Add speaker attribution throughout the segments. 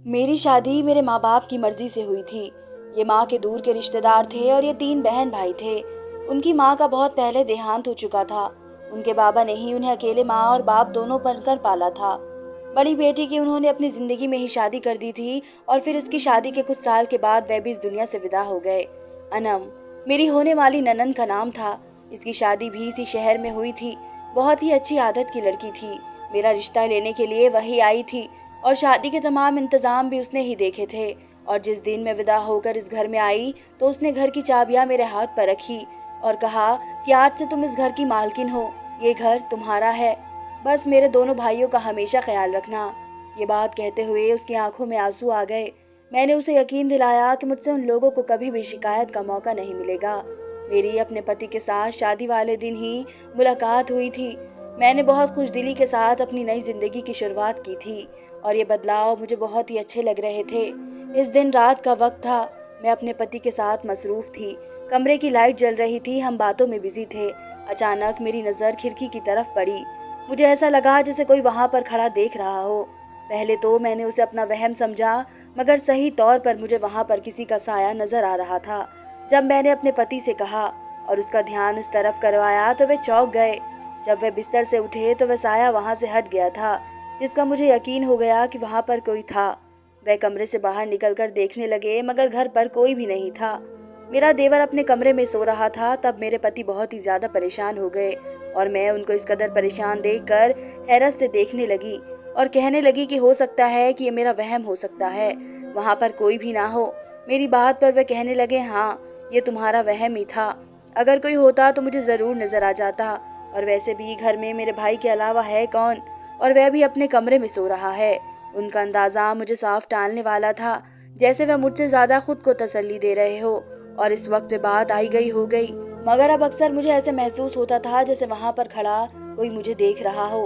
Speaker 1: मेरी शादी मेरे माँ बाप की मर्जी से हुई थी। ये माँ के दूर के रिश्तेदार थे और ये 3 बहन भाई थे। उनकी माँ का बहुत पहले देहांत हो चुका था। उनके बाबा ने ही उन्हें अकेले माँ और बाप दोनों बनकर पाला था। बड़ी बेटी की उन्होंने अपनी जिंदगी में ही शादी कर दी थी और फिर उसकी शादी के कुछ साल के बाद वह भी इस दुनिया से विदा हो गए। अनम मेरी होने वाली ननंद का नाम था। इसकी शादी भी इसी शहर में हुई थी। बहुत ही अच्छी आदत की लड़की थी। मेरा रिश्ता लेने के लिए वही आई थी और शादी के तमाम इंतजाम भी उसने ही देखे थे। और जिस दिन मैं विदा होकर इस घर में आई तो उसने घर की चाबियां मेरे हाथ पर रखी और कहा कि आज से तुम इस घर की मालकिन हो। ये घर तुम्हारा है। बस मेरे दोनों भाइयों का हमेशा ख्याल रखना। ये बात कहते हुए उसकी आंखों में आंसू आ गए। मैंने उसे यकीन दिलाया कि मुझसे उन लोगों को कभी भी शिकायत का मौका नहीं मिलेगा। मेरी अपने पति के साथ शादी वाले दिन ही मुलाकात हुई थी। मैंने बहुत खुशदिली के साथ अपनी नई जिंदगी की शुरुआत की थी और ये बदलाव मुझे बहुत ही अच्छे लग रहे थे। इस दिन रात का वक्त था। मैं अपने पति के साथ मसरूफ थी। कमरे की लाइट जल रही थी। हम बातों में बिजी थे। अचानक मेरी नज़र खिड़की की तरफ पड़ी। मुझे ऐसा लगा जैसे कोई वहां पर खड़ा देख रहा हो। पहले तो मैंने उसे अपना वहम समझा, मगर सही तौर पर मुझे वहां पर किसी का साया नजर आ रहा था। जब मैंने अपने पति से कहा और उसका ध्यान उस तरफ करवाया तो वे चौंक गए। जब वे बिस्तर से उठे तो वह साया वहां से हट गया था, जिसका मुझे यकीन हो गया कि वहां पर कोई था। वह कमरे से बाहर निकलकर देखने लगे, मगर घर पर कोई भी नहीं था। मेरा देवर अपने कमरे में सो रहा था। तब मेरे पति बहुत ही ज्यादा परेशान हो गए और मैं उनको इस कदर परेशान देखकर हैरत से देखने लगी और कहने लगी कि हो सकता है कि ये मेरा वहम हो सकता है, वहां पर कोई भी ना हो। मेरी बात पर वे कहने लगे, हाँ, ये तुम्हारा वहम ही था। अगर कोई होता तो मुझे जरूर नजर आ जाता। और वैसे भी घर में मेरे भाई के अलावा है कौन, और वह भी अपने कमरे में सो रहा है। उनका अंदाजा मुझे साफ टालने वाला था, जैसे वह मुझसे ज्यादा खुद को तसल्ली दे रहे हो और इस वक्त बात आई गई हो गई। मगर अब अक्सर मुझे ऐसे महसूस होता था जैसे वहां पर खड़ा कोई मुझे देख रहा हो।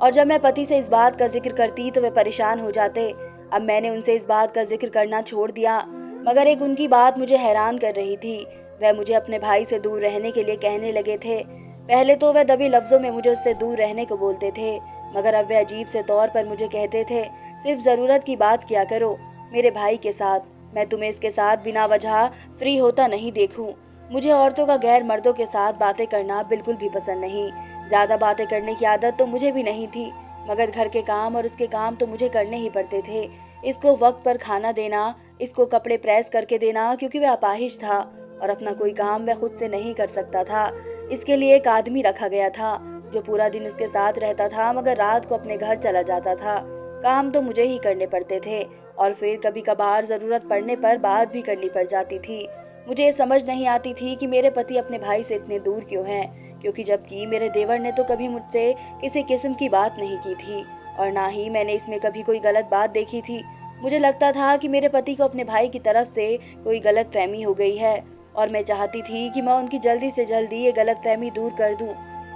Speaker 1: और जब मैं पति से इस बात का जिक्र करती तो वे परेशान हो जाते। अब मैंने उनसे इस बात का जिक्र करना छोड़ दिया, मगर एक उनकी बात मुझे हैरान कर रही थी। वह मुझे अपने भाई से दूर रहने के लिए कहने लगे थे। पहले तो वह दबी लफ्जों में मुझे उससे दूर रहने को बोलते थे, मगर अब वह अजीब से तौर पर मुझे कहते थे, सिर्फ जरूरत की बात किया करो मेरे भाई के साथ। मैं तुम्हें इसके साथ बिना वजह फ्री होता नहीं देखूं। मुझे औरतों का गैर मर्दों के साथ बातें करना बिल्कुल भी पसंद नहीं। ज्यादा बातें करने की आदत तो मुझे भी नहीं थी, मगर घर के काम और उसके काम तो मुझे करने ही पड़ते थे। इसको वक्त पर खाना देना, इसको कपड़े प्रेस करके देना, क्योंकि वह अपाहिज था और अपना कोई काम वह खुद से नहीं कर सकता था। इसके लिए एक आदमी रखा गया था जो पूरा दिन उसके साथ रहता था, मगर रात को अपने घर चला जाता था। काम तो मुझे ही करने पड़ते थे और फिर कभी कभार जरूरत पड़ने पर बात भी करनी पड़ जाती थी। मुझे ये समझ नहीं आती थी कि मेरे पति अपने भाई से इतने दूर क्यों हैं, क्योंकि जबकि मेरे देवर ने तो कभी मुझसे किसी किस्म की बात नहीं की थी और ना ही मैंने इसमें कभी कोई गलत बात देखी थी। मुझे लगता था कि मेरे पति को अपने भाई की तरफ से कोई गलत फहमी हो गई है और मैं चाहती थी कि मैं उनकी जल्दी से जल्दी ये गलत फहमी दूर कर दूं,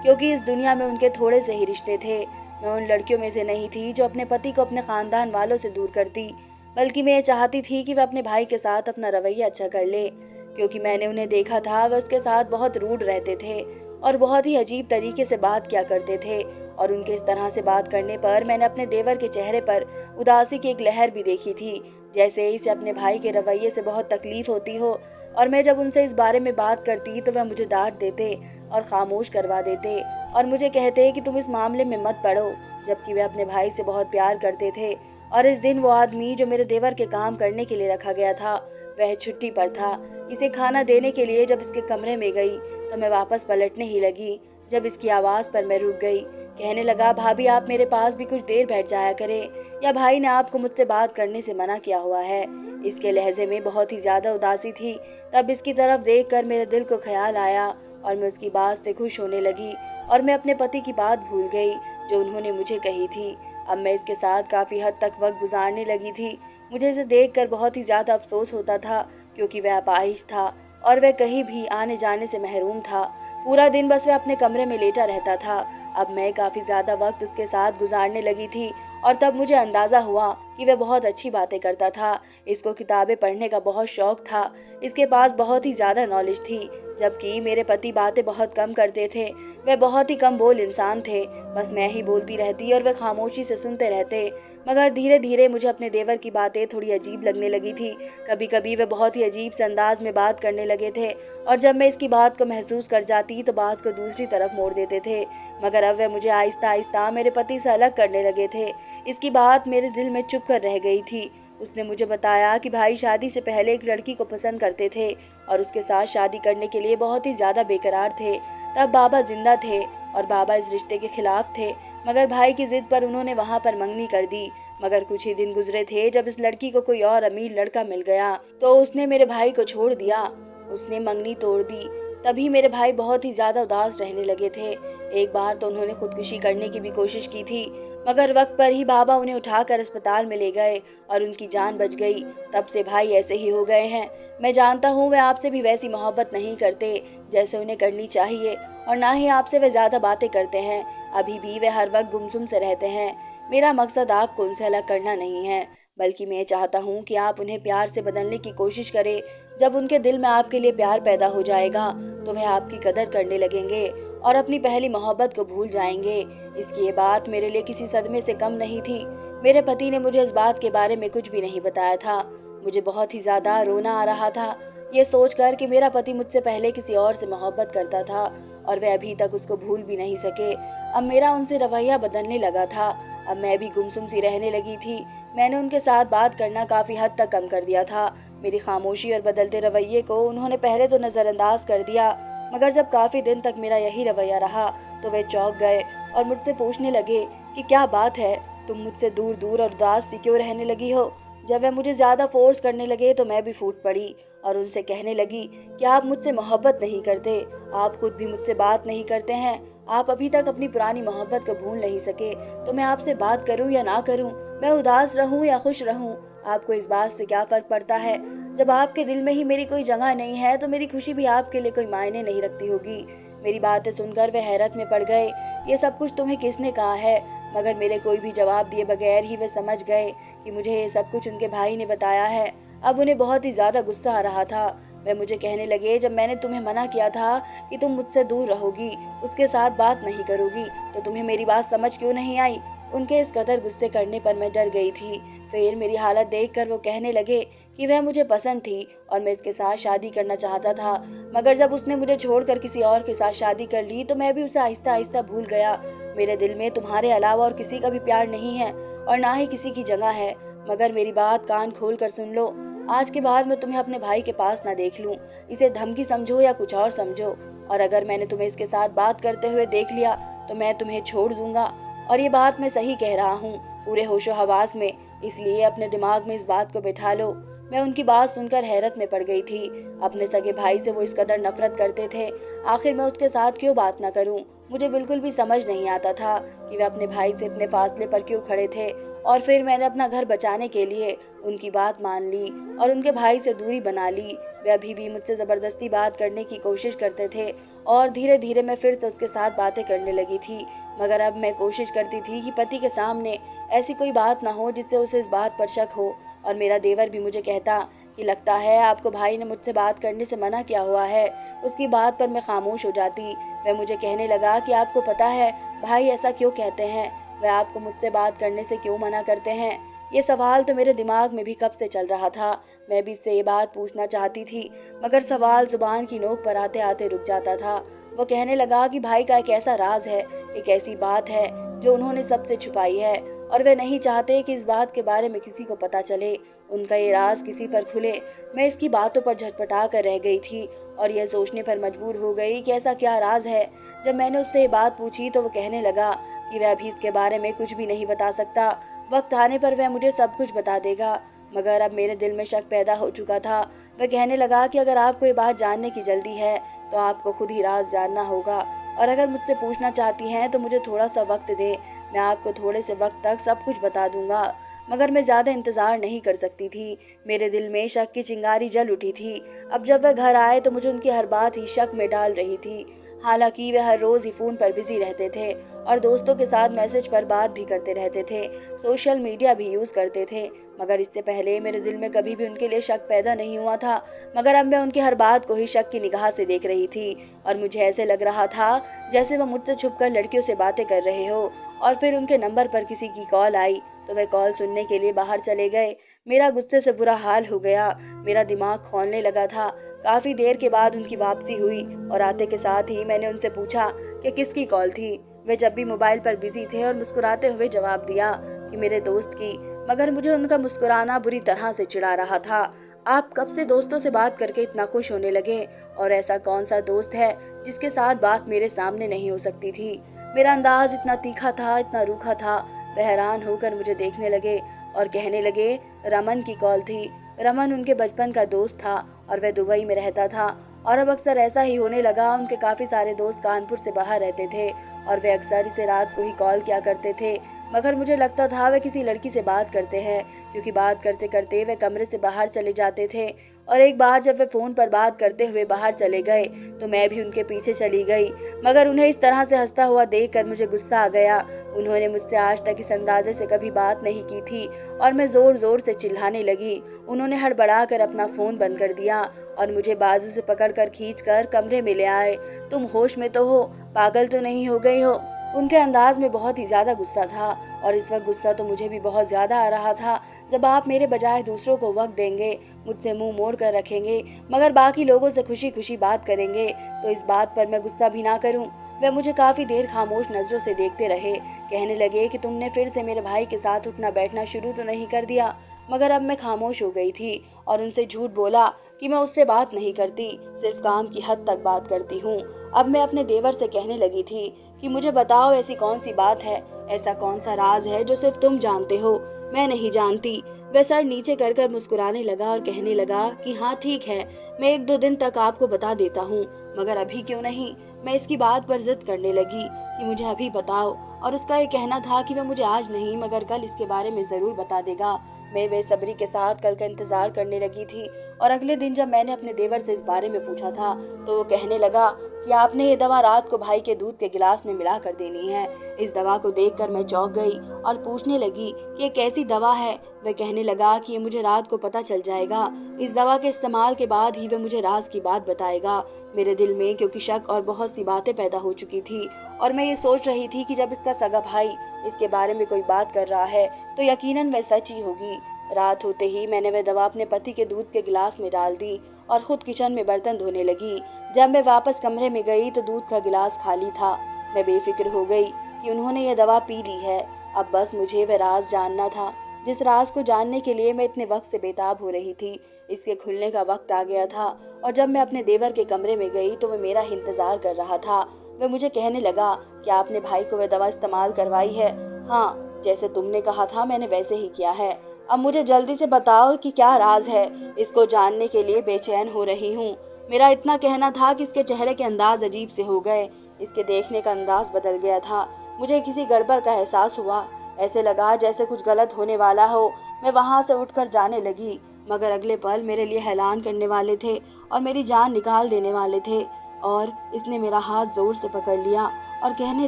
Speaker 1: क्योंकि इस दुनिया में उनके थोड़े से ही रिश्ते थे। मैं उन लड़कियों में से नहीं थी जो अपने पति को अपने खानदान वालों से दूर करती, बल्कि मैं ये चाहती थी कि वह अपने भाई के साथ अपना रवैया अच्छा कर ले, क्योंकि मैंने उन्हें देखा था वह उसके साथ बहुत रूड रहते थे और बहुत ही अजीब तरीके से बात किया करते थे। और उनके इस तरह से बात करने पर मैंने अपने देवर के चेहरे पर उदासी की एक लहर भी देखी थी, जैसे इसे अपने भाई के रवैये से बहुत तकलीफ होती हो। और मैं जब उनसे इस बारे में बात करती तो वह मुझे डांट देते और खामोश करवा देते और मुझे कहते कि तुम इस मामले में मत पड़ो, जबकि वे अपने भाई से बहुत प्यार करते थे। और इस दिन वो आदमी जो मेरे देवर के काम करने के लिए रखा गया था वह छुट्टी पर था। इसे खाना देने के लिए जब इसके कमरे में गई तो मैं वापस पलटने ही लगी जब इसकी आवाज़ पर मैं रुक गई। कहने लगा, भाभी आप मेरे पास भी कुछ देर बैठ जाया करें, या भाई ने आपको मुझसे बात करने से मना किया हुआ है। इसके लहजे में बहुत ही ज़्यादा उदासी थी। तब इसकी तरफ देखकर मेरे दिल को ख्याल आया और मैं उसकी बात से खुश होने लगी और मैं अपने पति की बात भूल गई जो उन्होंने मुझे कही थी। अब मैं इसके साथ काफ़ी हद तक वक्त गुजारने लगी थी। मुझे इसे देखकर बहुत ही ज़्यादा अफसोस होता था, क्योंकि वह अपाहिज था और वह कहीं भी आने जाने से महरूम था। पूरा दिन बस वह अपने कमरे में लेटा रहता था। अब मैं काफ़ी ज़्यादा वक्त उसके साथ गुजारने लगी थी और तब मुझे अंदाज़ा हुआ कि वह बहुत अच्छी बातें करता था। इसको किताबें पढ़ने का बहुत शौक था। इसके पास बहुत ही ज़्यादा नॉलेज थी, जबकि मेरे पति बातें बहुत कम करते थे। वह बहुत ही कम बोल इंसान थे। बस मैं ही बोलती रहती और वह खामोशी से सुनते रहते। मगर धीरे धीरे मुझे अपने देवर की बातें थोड़ी अजीब लगने लगी थी। कभी कभी वह बहुत ही अजीब से अंदाज में बात करने लगे थे और जब मैं इसकी बात को महसूस कर जाती तो बात को दूसरी तरफ मोड़ देते थे। मगर अब वह मुझे आहिस्ता आहिस्ता मेरे पति से अलग करने लगे थे। इसकी बात मेरे दिल में चुप कर रह गई थी। उसने मुझे बताया कि भाई शादी से पहले एक लड़की को पसंद करते थे और उसके साथ शादी करने के लिए बहुत ही ज़्यादा बेकरार थे। तब बाबा जिंदा थे और बाबा इस रिश्ते के खिलाफ थे, मगर भाई की जिद पर उन्होंने वहाँ पर मंगनी कर दी। मगर कुछ ही दिन गुजरे थे जब इस लड़की को कोई और अमीर लड़का मिल गया तो उसने मेरे भाई को छोड़ दिया। उसने मंगनी तोड़ दी। तभी मेरे भाई बहुत ही ज़्यादा उदास रहने लगे थे। एक बार तो उन्होंने खुदकुशी करने की भी कोशिश की थी, मगर वक्त पर ही बाबा उन्हें उठाकर अस्पताल में ले गए और उनकी जान बच गई। तब से भाई ऐसे ही हो गए हैं। मैं जानता हूँ वे आपसे भी वैसी मोहब्बत नहीं करते जैसे उन्हें करनी चाहिए और ना ही आपसे वे ज़्यादा बातें करते हैं। अभी भी वे हर वक्त गुमसुम से रहते हैं। मेरा मकसद आपको उनसे अलग करना नहीं है, बल्कि मैं चाहता हूँ कि आप उन्हें प्यार से बदलने की कोशिश करें। जब उनके दिल में आपके लिए प्यार पैदा हो जाएगा तो वह आपकी कदर करने लगेंगे और अपनी पहली मोहब्बत को भूल जाएंगे। इसकी ये बात मेरे लिए किसी सदमे से कम नहीं थी। मेरे पति ने मुझे इस बात के बारे में कुछ भी नहीं बताया था। मुझे बहुत ही ज़्यादा रोना आ रहा था ये सोचकर कि मेरा पति मुझसे पहले किसी और से मोहब्बत करता था और वह अभी तक उसको भूल भी नहीं सके। अब मेरा उनसे रवैया बदलने लगा था। अब मैं भी गुमसुम सी रहने लगी थी। मैंने उनके साथ बात करना काफ़ी हद तक कम कर दिया था। मेरी खामोशी और बदलते रवैये को उन्होंने पहले तो नज़रअंदाज कर दिया, मगर जब काफ़ी दिन तक मेरा यही रवैया रहा तो वे चौंक गए और मुझसे पूछने लगे कि क्या बात है, तुम मुझसे दूर दूर और उदास सी क्यों रहने लगी हो। जब वे मुझे ज़्यादा फोर्स करने लगे तो मैं भी फूट पड़ी और उनसे कहने लगी कि आप मुझसे मोहब्बत नहीं करते, आप खुद भी मुझसे बात नहीं करते हैं, आप अभी तक अपनी पुरानी मोहब्बत को भूल नहीं सके। तो मैं आपसे बात करूं या ना करूं, मैं उदास रहूं या खुश रहूं, आपको इस बात से क्या फ़र्क पड़ता है। जब आपके दिल में ही मेरी कोई जगह नहीं है तो मेरी खुशी भी आपके लिए कोई मायने नहीं रखती होगी। मेरी बातें सुनकर वे हैरत में पड़ गए। ये सब कुछ तुम्हें किसने कहा है। मगर मेरे कोई भी जवाब दिए बगैर ही वे समझ गए कि मुझे ये सब कुछ उनके भाई ने बताया है। अब उन्हें बहुत ही ज़्यादा गुस्सा आ रहा था। वे मुझे कहने लगे, जब मैंने तुम्हें मना किया था कि तुम मुझसे दूर रहोगी, उसके साथ बात नहीं करोगी, तो तुम्हें मेरी बात समझ क्यों नहीं आई। उनके इस कदर गुस्से करने पर मैं डर गई थी। फिर मेरी हालत देखकर वो कहने लगे कि वह मुझे पसंद थी और मैं इसके साथ शादी करना चाहता था, मगर जब उसने मुझे छोड़कर किसी और के साथ शादी कर ली तो मैं भी उसे आहिस्ता आहिस्ता भूल गया। मेरे दिल में तुम्हारे अलावा और किसी का भी प्यार नहीं है और ना ही किसी की जगह है। मगर मेरी बात कान खोल कर सुन लो, आज के बाद मैं तुम्हें अपने भाई के पास ना देख लूं। इसे धमकी समझो या कुछ और समझो, और अगर मैंने तुम्हें इसके साथ बात करते हुए देख लिया तो मैं तुम्हें छोड़ दूंगा। और ये बात मैं सही कह रहा हूँ, पूरे होशो हवास में, इसलिए अपने दिमाग में इस बात को बिठा लो। मैं उनकी बात सुनकर हैरत में पड़ गई थी। अपने सगे भाई से वो इस कदर नफरत करते थे, आखिर मैं उसके साथ क्यों बात ना करूं। मुझे बिल्कुल भी समझ नहीं आता था कि वे अपने भाई से इतने फासले पर क्यों खड़े थे। और फिर मैंने अपना घर बचाने के लिए उनकी बात मान ली और उनके भाई से दूरी बना ली। वे अभी भी मुझसे ज़बरदस्ती बात करने की कोशिश करते थे और धीरे धीरे मैं फिर से उसके साथ बातें करने लगी थी। मगर अब मैं कोशिश करती थी कि पति के सामने ऐसी कोई बात ना हो जिससे उसे इस बात पर शक हो। और मेरा देवर भी मुझे कहता कि लगता है आपको भाई ने मुझसे बात करने से मना किया हुआ है। उसकी बात पर मैं खामोश हो जाती। वह मुझे कहने लगा कि आपको पता है भाई ऐसा क्यों कहते हैं, वह आपको मुझसे बात करने से क्यों मना करते हैं। ये सवाल तो मेरे दिमाग में भी कब से चल रहा था। मैं भी इससे ये बात पूछना चाहती थी, मगर सवाल जुबान की नोक पर आते आते रुक जाता था। वो कहने लगा कि भाई का एक ऐसा राज है, एक ऐसी बात है जो उन्होंने सबसे छुपाई है और वे नहीं चाहते कि इस बात के बारे में किसी को पता चले, उनका ये राज किसी पर खुले। मैं इसकी बातों पर झटपटा कर रह गई थी और यह सोचने पर मजबूर हो गई कि ऐसा क्या राज है। जब मैंने उससे ये बात पूछी तो वो कहने लगा कि वह अभी इसके बारे में कुछ भी नहीं बता सकता, वक्त आने पर वह मुझे सब कुछ बता देगा। मगर अब मेरे दिल में शक पैदा हो चुका था। वह कहने लगा कि अगर आपको ये बात जानने की जल्दी है तो आपको खुद ही राज जानना होगा, और अगर मुझसे पूछना चाहती हैं तो मुझे थोड़ा सा वक्त दे, मैं आपको थोड़े से वक्त तक सब कुछ बता दूंगा। मगर मैं ज़्यादा इंतज़ार नहीं कर सकती थी। मेरे दिल में शक की चिंगारी जल उठी थी। अब जब वह घर आए तो मुझे उनकी हर बात ही शक में डाल रही थी। हालांकि वे हर रोज ही फोन पर बिजी रहते थे और दोस्तों के साथ मैसेज पर बात भी करते रहते थे, सोशल मीडिया भी यूज करते थे। मगर इससे पहले मेरे दिल में कभी भी उनके लिए शक पैदा नहीं हुआ था। मगर अब मैं उनकी हर बात को ही शक की निगाह से देख रही थी और मुझे ऐसे लग रहा था जैसे वो मुझसे छुपकर लड़कियों से बातें कर रहे हो। और फिर उनके नंबर पर किसी की कॉल आई तो वे कॉल सुनने के लिए बाहर चले गए। मेरा गुस्से से बुरा हाल हो गया, मेरा दिमाग खौलने लगा था। काफी देर के बाद उनकी वापसी हुई और आते के साथ ही मैंने उनसे पूछा कि किसकी कॉल थी। वे जब भी मोबाइल पर बिजी थे और मुस्कुराते हुए जवाब दिया कि मेरे दोस्त की। मगर मुझे उनका मुस्कुराना बुरी तरह से चिढ़ा रहा था। आप कब से दोस्तों से बात करके इतना खुश होने लगे? और ऐसा कौन सा दोस्त है जिसके साथ बात मेरे सामने नहीं हो सकती थी? मेरा अंदाज इतना तीखा था, इतना रूखा था। वे हैरान होकर मुझे देखने लगे और कहने लगे रमन की कॉल थी। रमन उनके बचपन का दोस्त था और वह दुबई में रहता था और अब अक्सर ऐसा ही होने लगा। उनके काफ़ी सारे दोस्त कानपुर से बाहर रहते थे और वे अक्सर इसे रात को ही कॉल किया करते थे। मगर मुझे लगता था वे किसी लड़की से बात करते हैं, क्योंकि बात करते करते वे कमरे से बाहर चले जाते थे। और एक बार जब वे फ़ोन पर बात करते हुए बाहर चले गए तो मैं भी उनके पीछे चली गई। मगर उन्हें इस तरह से हंसता हुआ देखकर मुझे गुस्सा आ गया। उन्होंने मुझसे आज तक इस अंदाजे से कभी बात नहीं की थी और मैं ज़ोर ज़ोर से चिल्लाने लगी। उन्होंने हड़बड़ाकर अपना फ़ोन बंद कर दिया और मुझे बाजू से पकड़कर खींचकर कमरे में ले आए। तुम होश में तो हो? पागल तो नहीं हो गई हो? उनके अंदाज में बहुत ही ज्यादा गुस्सा था और इस वक्त गुस्सा तो मुझे भी बहुत ज्यादा आ रहा था। जब आप मेरे बजाय दूसरों को वक्त देंगे, मुझसे मुंह मोड़ कर रखेंगे, मगर बाकी लोगों से खुशी खुशी बात करेंगे, तो इस बात पर मैं गुस्सा भी ना करूं। वे मुझे काफी देर खामोश नजरों से देखते रहे। कहने लगे कि तुमने फिर से मेरे भाई के साथ उठना बैठना शुरू तो नहीं कर दिया? मगर अब मैं खामोश हो गई थी और उनसे झूठ बोला कि मैं उससे बात नहीं करती, सिर्फ काम की हद तक बात करती हूँ। अब मैं अपने देवर से कहने लगी थी कि मुझे बताओ ऐसी कौन सी बात है, ऐसा कौन सा राज है जो सिर्फ तुम जानते हो, मैं नहीं जानती। वह सर नीचे कर कर मुस्कुराने लगा और कहने लगा कि हाँ ठीक है, मैं 1-2 दिन तक आपको बता देता हूँ, मगर अभी क्यों नहीं? मैं इसकी बात पर जिद करने लगी कि मुझे अभी बताओ और उसका ये कहना था कि वह मुझे आज नहीं मगर कल इसके बारे में जरूर बता देगा। मैं बेसब्री के साथ कल का इंतजार करने लगी थी और अगले दिन जब मैंने अपने देवर से इस बारे में पूछा था तो वो कहने लगा कि आपने ये दवा रात को भाई के दूध के गिलास में मिला कर देनी है। इस दवा को देखकर मैं चौंक गई और पूछने लगी कि ये कैसी दवा है। वह कहने लगा कि ये मुझे रात को पता चल जाएगा, इस दवा के इस्तेमाल के बाद ही वह मुझे राज की बात बताएगा। मेरे दिल में क्योंकि शक और बहुत सी बातें पैदा हो चुकी थी और मैं ये सोच रही थी कि जब इसका सगा भाई इसके बारे में कोई बात कर रहा है तो यकीनन वह सच ही होगी। रात होते ही मैंने वह दवा अपने पति के दूध के गिलास में डाल दी और खुद किचन में बर्तन धोने लगी। जब मैं वापस कमरे में गई तो दूध का गिलास खाली था। मैं बेफिक्र हो गई कि उन्होंने यह दवा पी ली है। अब बस मुझे वह राज जानना था, जिस राज को जानने के लिए मैं इतने वक्त से बेताब हो रही थी। इसके खुलने का वक्त आ गया था और जब मैं अपने देवर के कमरे में गई तो वह मेरा इंतजार कर रहा था। वह मुझे कहने लगा कि आपने भाई को वह दवा इस्तेमाल करवाई है? हाँ, जैसे तुमने कहा था मैंने वैसे ही किया है। अब मुझे जल्दी से बताओ कि क्या राज है, इसको जानने के लिए बेचैन हो रही हूँ। मेरा इतना कहना था कि इसके चेहरे के अंदाज अजीब से हो गए, इसके देखने का अंदाज बदल गया था। मुझे किसी गड़बड़ का एहसास हुआ, ऐसे लगा जैसे कुछ गलत होने वाला हो। मैं वहाँ से उठकर जाने लगी, मगर अगले पल मेरे लिए ऐलान करने वाले थे और मेरी जान निकाल देने वाले थे। और इसने मेरा हाथ जोर से पकड़ लिया और कहने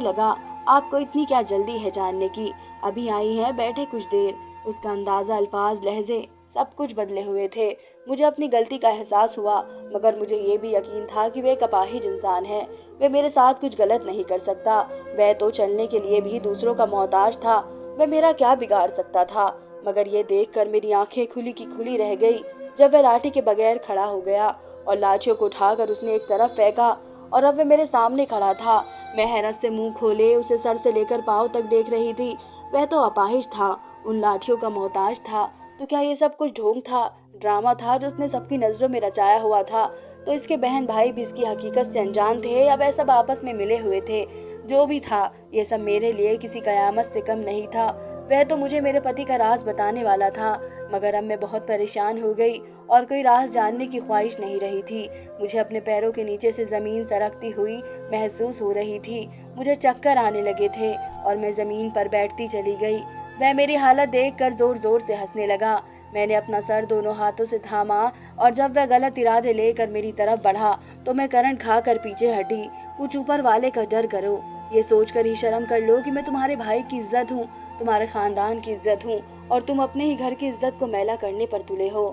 Speaker 1: लगा, आपको इतनी क्या जल्दी है जानने की? अभी आई है, बैठे कुछ देर। उसका अंदाजा, अल्फाज, लहजे सब कुछ बदले हुए थे। मुझे अपनी गलती का एहसास हुआ, मगर मुझे ये भी यकीन था कि वह एक अपाहिज इंसान है, वह मेरे साथ कुछ गलत नहीं कर सकता। वह तो चलने के लिए भी दूसरों का मोहताज था, वह मेरा क्या बिगाड़ सकता था? मगर ये देखकर मेरी आंखें खुली की खुली रह गई जब वह लाठी के बगैर खड़ा हो गया और लाठियों को उठाकर उसने एक तरफ फेंका और अब वह मेरे सामने खड़ा था। मैं हैरत से मुंह खोले उसे सर से लेकर पांव तक देख रही थी। वह तो अपाहिज था, उन लाठियों का मोहताज था। तो क्या ये सब कुछ ढोंग था, ड्रामा था जो उसने सबकी नजरों में रचाया हुआ था? तो इसके बहन भाई भी इसकी हकीकत से अनजान थे या वह सब आपस में मिले हुए थे? जो भी था, ये सब मेरे लिए किसी कयामत से कम नहीं था। वह तो मुझे मेरे पति का राज बताने वाला था, मगर अब मैं बहुत परेशान हो गई और कोई राज जानने की ख्वाहिश नहीं रही थी। मुझे अपने पैरों के नीचे से जमीन सरकती हुई महसूस हो रही थी। मुझे चक्कर आने लगे थे और मैं जमीन पर बैठती चली गई। वह मेरी हालत देखकर जोर जोर से हंसने लगा। मैंने अपना सर दोनों हाथों से थामा और जब वह गलत इरादे लेकर मेरी तरफ बढ़ा तो मैं करंट खाकर पीछे हटी। कुछ ऊपर वाले का डर करो, ये सोचकर ही शर्म कर लो कि मैं तुम्हारे भाई की इज्जत हूँ, तुम्हारे खानदान की इज्जत हूँ और तुम अपने ही घर की इज्जत को मैला करने पर तुले हो।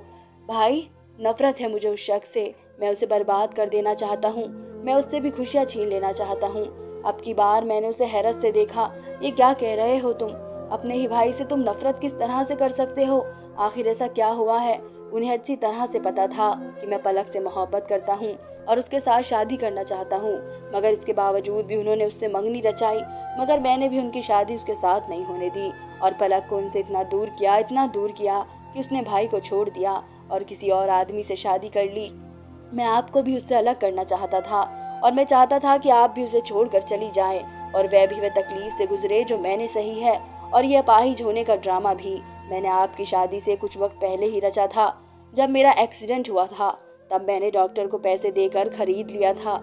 Speaker 1: भाई, नफरत है मुझे उस शख्स से। मैं उसे बर्बाद कर देना चाहता हूँ। मैं उससे भी खुशियाँ छीन लेना चाहता हूँ। अब की बार मैंने उसे हैरत से देखा। ये क्या कह रहे हो तुम? अपने ही भाई से तुम नफरत किस तरह से कर सकते हो? आखिर ऐसा क्या हुआ है? उन्हें अच्छी तरह से पता था कि मैं पलक से मोहब्बत करता हूँ और उसके साथ शादी करना चाहता हूँ, मगर इसके बावजूद भी उन्होंने उससे मंगनी रचाई। मगर मैंने भी उनकी शादी उसके साथ नहीं होने दी और पलक को उनसे इतना दूर किया कि उसने भाई को छोड़ दिया और किसी और आदमी से शादी कर ली। मैं आपको भी उससे अलग करना चाहता था और मैं चाहता था कि आप भी उसे छोड़कर चली जाएं और वह भी वह तकलीफ से गुजरे जो मैंने सही है। और यह अपाहिज होने का ड्रामा भी मैंने आपकी शादी से कुछ वक्त पहले ही रचा था। जब मेरा एक्सीडेंट हुआ था तब मैंने डॉक्टर को पैसे देकर खरीद लिया था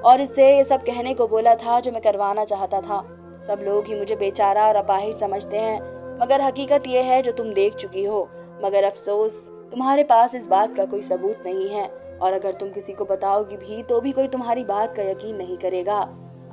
Speaker 1: और इससे ये सब कहने को बोला था जो मैं करवाना चाहता था। सब लोग ही मुझे बेचारा और अपाहिज समझते हैं, मगर हकीकत यह है जो तुम देख चुकी हो। मगर अफसोस तुम्हारे पास इस बात का कोई सबूत नहीं है और अगर तुम किसी को बताओगी भी तो भी कोई तुम्हारी बात का यकीन नहीं करेगा।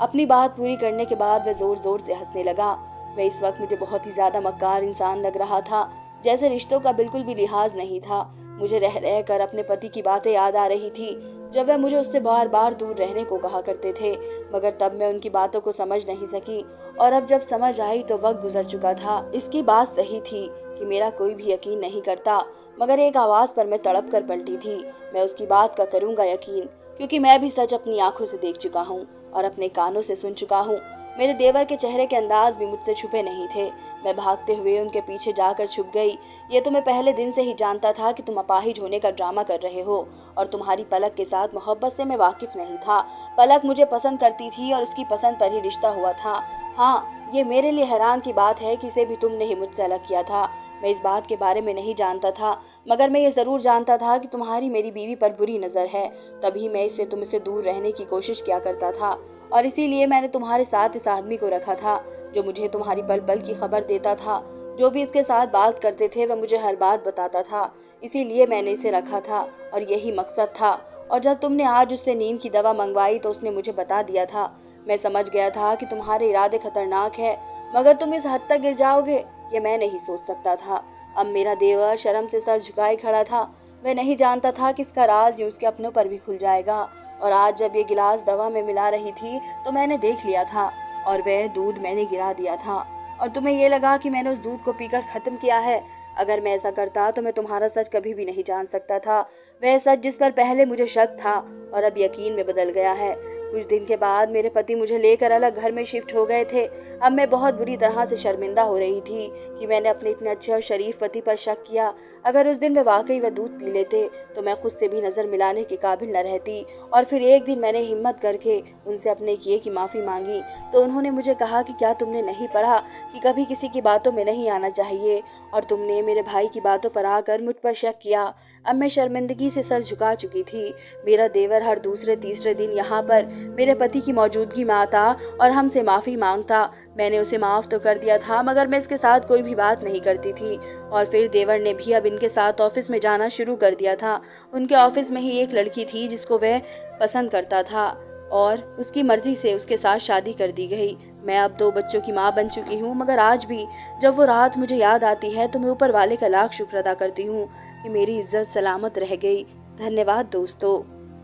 Speaker 1: अपनी बात पूरी करने के बाद वह जोर जोर से हंसने लगा। वह इस वक्त मुझे बहुत ही ज्यादा मक्कार इंसान लग रहा था, जैसे रिश्तों का बिल्कुल भी लिहाज नहीं था। मुझे रह रह कर अपने पति की बातें याद आ रही थी जब वह मुझे उससे बार बार दूर रहने को कहा करते थे, मगर तब मैं उनकी बातों को समझ नहीं सकी और अब जब समझ आई तो वक्त गुजर चुका था। इसकी बात सही थी कि मेरा कोई भी यकीन नहीं करता, मगर एक आवाज पर मैं तड़प कर पलटी थी। मैं उसकी बात का करूंगा यकीन, क्योंकि मैं भी सच अपनी आंखों से देख चुका हूँ और अपने कानों से सुन चुका हूँ। मेरे देवर के चेहरे के अंदाज भी मुझसे छुपे नहीं थे। मैं भागते हुए उनके पीछे जाकर छुप गई। ये तो मैं पहले दिन से ही जानता था कि तुम अपाहिज होने का ड्रामा कर रहे हो और तुम्हारी पलक के साथ मोहब्बत से मैं वाकिफ नहीं था। पलक मुझे पसंद करती थी और उसकी पसंद पर ही रिश्ता हुआ था। हाँ, ये मेरे लिए हैरान की बात है कि इसे भी तुमने ही मुझसे अलग किया था। मैं इस बात के बारे में नहीं जानता था, मगर मैं ये ज़रूर जानता था कि तुम्हारी मेरी बीवी पर बुरी नज़र है। तभी मैं इससे तुमसे दूर रहने की कोशिश किया करता था और इसीलिए मैंने तुम्हारे साथ इस आदमी को रखा था जो मुझे तुम्हारी पल पल की खबर देता था। जो भी इसके साथ बात करते थे वह मुझे हर बात बताता था, इसीलिए मैंने इसे रखा था और यही मकसद था। और जब तुमने आज उससे नींद की दवा मंगवाई तो उसने मुझे बता दिया था। मैं समझ गया था कि तुम्हारे इरादे खतरनाक है, मगर तुम इस हद तक गिर जाओगे ये मैं नहीं सोच सकता था। अब मेरा देवर शर्म से सर झुकाए खड़ा था। वह नहीं जानता था कि इसका राज यूं उसके अपनों पर भी खुल जाएगा। और आज जब ये गिलास दवा में मिला रही थी तो मैंने देख लिया था और वह दूध मैंने गिरा दिया था और तुम्हें ये लगा कि मैंने उस दूध को पीकर खत्म किया है। अगर मैं ऐसा करता तो मैं तुम्हारा सच कभी भी नहीं जान सकता था। वह सच जिस पर पहले मुझे शक था और अब यकीन में बदल गया है। कुछ दिन के बाद मेरे पति मुझे लेकर अलग घर में शिफ्ट हो गए थे। अब मैं बहुत बुरी तरह से शर्मिंदा हो रही थी कि मैंने अपने इतने अच्छे और शरीफ पति पर शक किया। अगर उस दिन वे वाकई वह दूध पी लेते तो मैं खुद से भी नज़र मिलाने के काबिल न रहती। और फिर एक दिन मैंने हिम्मत करके उनसे अपने किए की माफ़ी मांगी तो उन्होंने मुझे कहा कि क्या तुमने नहीं पढ़ा कि कभी किसी की बातों में नहीं आना चाहिए, और तुमने मेरे भाई की बातों पर आकर मुझ पर शक किया। अब मैं शर्मिंदगी से सर झुका चुकी थी। मेरा देवर हर दूसरे तीसरे दिन यहाँ पर मेरे पति की मौजूदगी में आता और हमसे माफ़ी मांगता। मैंने उसे माफ़ तो कर दिया था, मगर मैं इसके साथ कोई भी बात नहीं करती थी। और फिर देवर ने भी अब इनके साथ ऑफिस में जाना शुरू कर दिया था। उनके ऑफिस में ही एक लड़की थी जिसको वह पसंद करता था और उसकी मर्जी से उसके साथ शादी कर दी गई। मैं अब 2 बच्चों की माँ बन चुकी हूँ, मगर आज भी जब वो रात मुझे याद आती है तो मैं ऊपर वाले का लाख शुक्र अदा करती हूँ कि मेरी इज्जत सलामत रह गई। धन्यवाद दोस्तों।